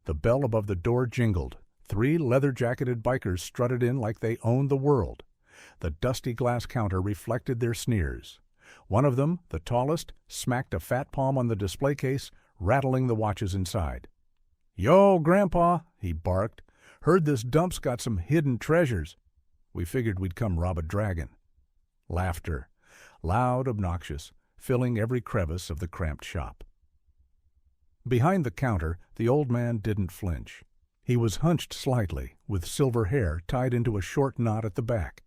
The bell above the door jingled. 3 leather-jacketed bikers strutted in like they owned the world. The dusty glass counter reflected their sneers. One of them, the tallest, smacked a fat palm on the display case, rattling the watches inside. "Yo, Grandpa," he barked. "Heard this dump's got some hidden treasures. We figured we'd come rob a dragon." Laughter, loud, obnoxious, filling every crevice of the cramped shop. Behind the counter, the old man didn't flinch. He was hunched slightly, with silver hair tied into a short knot at the back.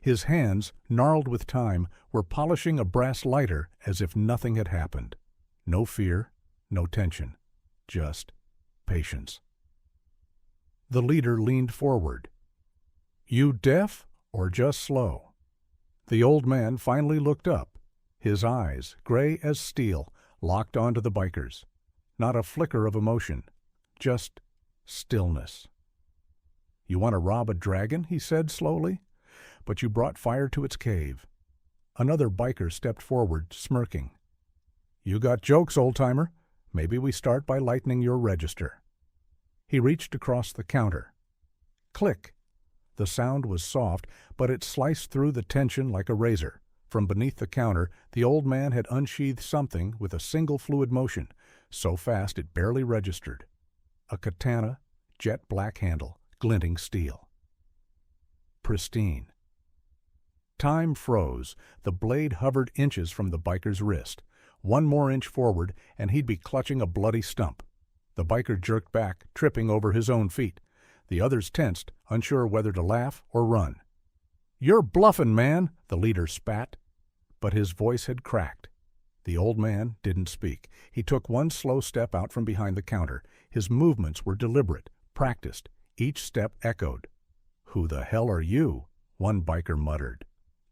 His hands, gnarled with time, were polishing a brass lighter as if nothing had happened. No fear, no tension, just patience. The leader leaned forward. "You deaf or just slow?" The old man finally looked up. His eyes, gray as steel, locked onto the bikers. Not a flicker of emotion, just stillness. "You want to rob a dragon?" he said slowly. "But you brought fire to its cave." Another biker stepped forward, smirking. "You got jokes, old-timer. Maybe we start by lightening your register." He reached across the counter. Click. The sound was soft, but it sliced through the tension like a razor. From beneath the counter, the old man had unsheathed something with a single fluid motion, so fast it barely registered. A katana, jet black handle, glinting steel. Pristine. Time froze. The blade hovered inches from the biker's wrist. One more inch forward, and he'd be clutching a bloody stump. The biker jerked back, tripping over his own feet. The others tensed, unsure whether to laugh or run. "You're bluffing, man," the leader spat. But his voice had cracked. The old man didn't speak. He took one slow step out from behind the counter. His movements were deliberate, practiced. Each step echoed. "Who the hell are you?" one biker muttered.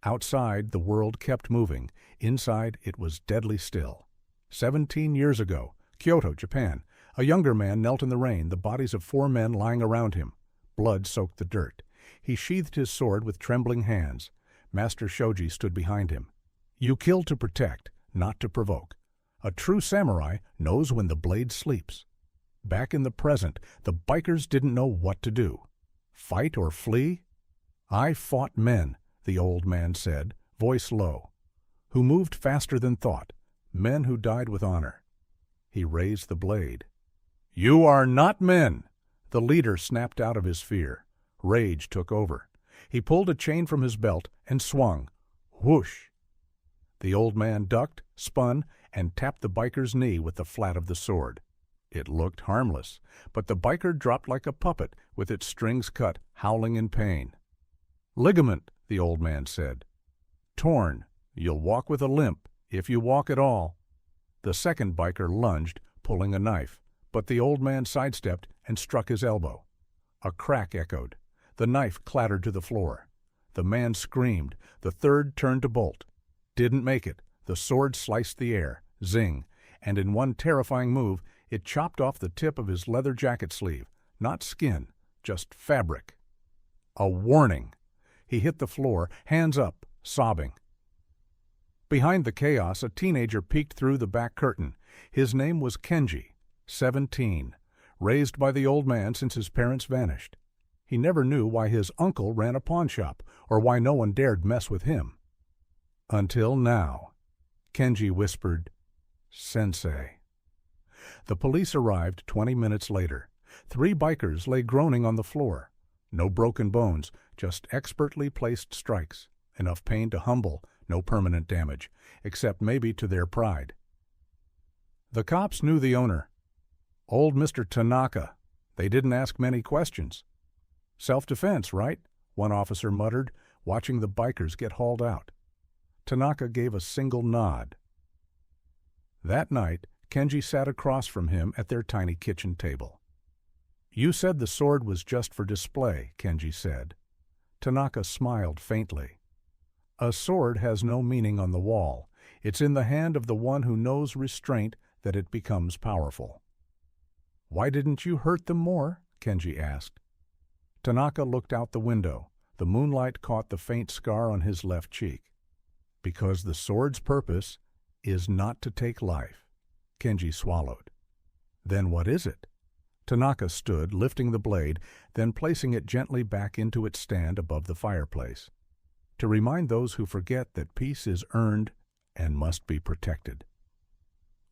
Outside, the world kept moving. Inside, it was deadly still. 17 years ago, Kyoto, Japan. A younger man knelt in the rain, the bodies of 4 men lying around him. Blood soaked the dirt. He sheathed his sword with trembling hands. Master Shoji stood behind him. "You kill to protect, not to provoke. A true samurai knows when the blade sleeps." Back in the present, the bikers didn't know what to do. Fight or flee? "I fought men," the old man said, voice low, "who moved faster than thought, men who died with honor." He raised the blade. "You are not men!" The leader snapped out of his fear. Rage took over. He pulled a chain from his belt and swung. Whoosh! The old man ducked, spun, and tapped the biker's knee with the flat of the sword. It looked harmless, but the biker dropped like a puppet with its strings cut, howling in pain. "Ligament," the old man said. "Torn. You'll walk with a limp, if you walk at all." The second biker lunged, pulling a knife, but the old man sidestepped and struck his elbow. A crack echoed. The knife clattered to the floor. The man screamed. The third turned to bolt. Didn't make it. The sword sliced the air, zing, and in one terrifying move, it chopped off the tip of his leather jacket sleeve. Not skin, just fabric. A warning. He hit the floor, hands up, sobbing. Behind the chaos, a teenager peeked through the back curtain. His name was Kenji, 17, raised by the old man since his parents vanished. He never knew why his uncle ran a pawn shop, or why no one dared mess with him. Until now. Kenji whispered, "Sensei." The police arrived 20 minutes later. 3 bikers lay groaning on the floor. No broken bones, just expertly placed strikes. Enough pain to humble, no permanent damage, except maybe to their pride. The cops knew the owner. Old Mr. Tanaka. They didn't ask many questions. "Self-defense, right?" one officer muttered, watching the bikers get hauled out. Tanaka gave a single nod. That night, Kenji sat across from him at their tiny kitchen table. "You said the sword was just for display," Kenji said. Tanaka smiled faintly. "A sword has no meaning on the wall. It's in the hand of the one who knows restraint that it becomes powerful." "Why didn't you hurt them more?" Kenji asked. Tanaka looked out the window. The moonlight caught the faint scar on his left cheek. "Because the sword's purpose is not to take life." Kenji swallowed. "Then what is it?" Tanaka stood, lifting the blade, then placing it gently back into its stand above the fireplace, to remind those who forget that peace is earned and must be protected.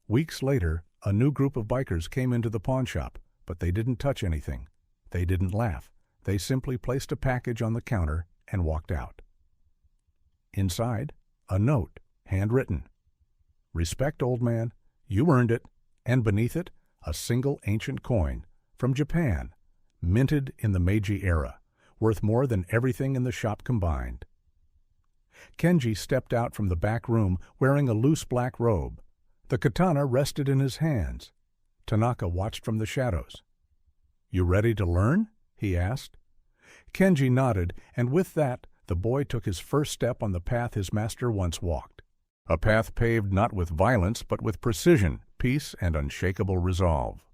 Weeks later, a new group of bikers came into the pawn shop, but they didn't touch anything. They didn't laugh. They simply placed a package on the counter and walked out. Inside, a note, handwritten. "Respect, old man. You earned it." And beneath it, a single ancient coin from Japan, minted in the Meiji era, worth more than everything in the shop combined. Kenji stepped out from the back room wearing a loose black robe. The katana rested in his hands. Tanaka watched from the shadows. "You ready to learn?" he asked. Kenji nodded, and with that, the boy took his first step on the path his master once walked. A path paved not with violence, but with precision, peace, and unshakable resolve.